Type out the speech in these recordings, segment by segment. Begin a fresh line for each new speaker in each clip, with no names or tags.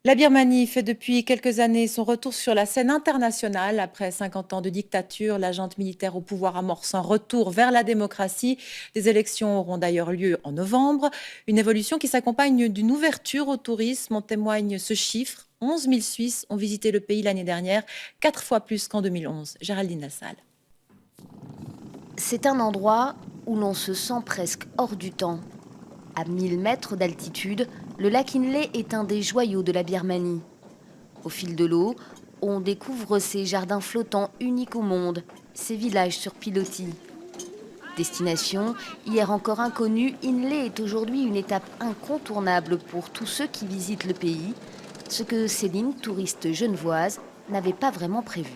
La Birmanie fait depuis quelques années son retour sur la scène internationale. Après 50 ans de dictature, la junte militaire au pouvoir amorce un retour vers la démocratie. Des élections auront d'ailleurs lieu en novembre. Une évolution qui s'accompagne d'une ouverture au tourisme. En témoigne ce chiffre. 11 000 Suisses ont visité le pays l'année dernière, 4 fois plus qu'en 2011. Géraldine Lassalle.
C'est un endroit où l'on se sent presque hors du temps. À 1000 mètres d'altitude, le lac Inle est un des joyaux de la Birmanie. Au fil de l'eau, on découvre ces jardins flottants uniques au monde, ces villages sur pilotis. Destination, hier encore inconnue, Inle est aujourd'hui une étape incontournable pour tous ceux qui visitent le pays, ce que Céline, touriste genevoise, n'avait pas vraiment prévu.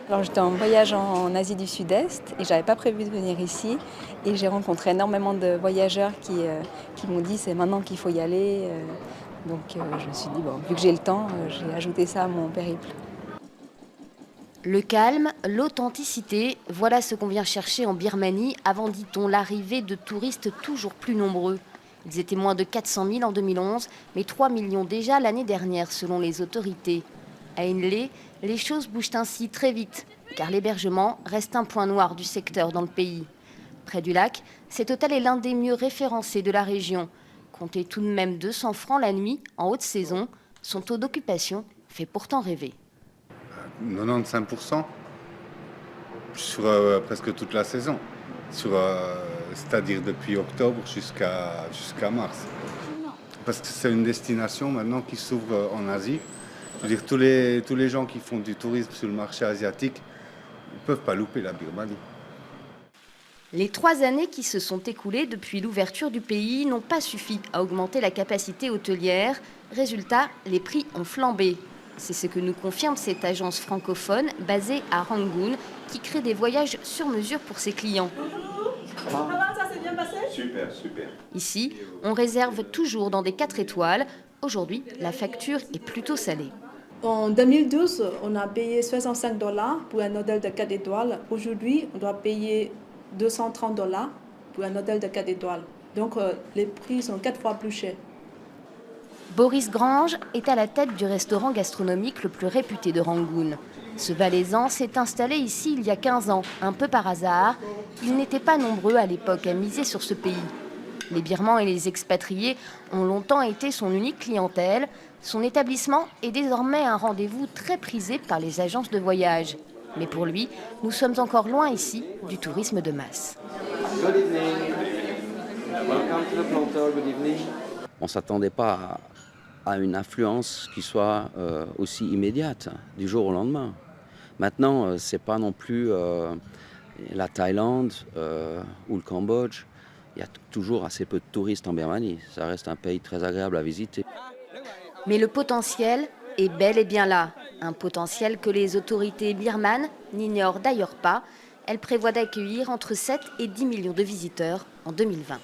Alors j'étais en voyage en Asie du Sud-Est et j'avais pas prévu de venir ici et j'ai rencontré énormément de voyageurs qui m'ont dit c'est maintenant qu'il faut y aller. Donc je me suis dit bon, vu que j'ai le temps, j'ai ajouté ça à mon périple.
Le calme, l'authenticité, voilà ce qu'on vient chercher en Birmanie avant, dit-on, l'arrivée de touristes toujours plus nombreux. Ils étaient moins de 400 000 en 2011, mais 3 millions déjà l'année dernière selon les autorités. À Inle, les choses bougent ainsi très vite, car l'hébergement reste un point noir du secteur dans le pays. Près du lac, cet hôtel est l'un des mieux référencés de la région. Comptez tout de même 200 francs la nuit en haute saison, son taux d'occupation fait pourtant rêver.
95% sur presque toute la saison, c'est-à-dire depuis octobre jusqu'à mars. Parce que c'est une destination maintenant qui s'ouvre en Asie. Je veux dire, tous les gens qui font du tourisme sur le marché asiatique ne peuvent pas louper la Birmanie.
Les 3 années qui se sont écoulées depuis l'ouverture du pays n'ont pas suffi à augmenter la capacité hôtelière. Résultat, les prix ont flambé. C'est ce que nous confirme cette agence francophone basée à Rangoon qui crée des voyages sur mesure pour ses clients.
Ça s'est bien passé ?
Super, super.
Ici, on réserve toujours dans des 4 étoiles. Aujourd'hui, la facture est plutôt salée.
En 2012, on a payé 65 $ pour un hôtel de 4 étoiles. Aujourd'hui, on doit payer 230 $ pour un hôtel de 4 étoiles. Donc, les prix sont 4 fois plus chers.
Boris Grange est à la tête du restaurant gastronomique le plus réputé de Rangoon. Ce Valaisan s'est installé ici il y a 15 ans, un peu par hasard. Ils n'étaient pas nombreux à l'époque à miser sur ce pays. Les Birmans et les expatriés ont longtemps été son unique clientèle. Son établissement est désormais un rendez-vous très prisé par les agences de voyage. Mais pour lui, nous sommes encore loin ici du tourisme de masse.
Good evening. Welcome to the Plantor. Good evening.
On ne s'attendait pas à une influence qui soit aussi immédiate, du jour au lendemain. Maintenant, ce n'est pas non plus la Thaïlande ou le Cambodge. Il y a toujours assez peu de touristes en Birmanie. Ça reste un pays très agréable à visiter.
Mais le potentiel est bel et bien là. Un potentiel que les autorités birmanes n'ignorent d'ailleurs pas. Elles prévoient d'accueillir entre 7 et 10 millions de visiteurs en 2020.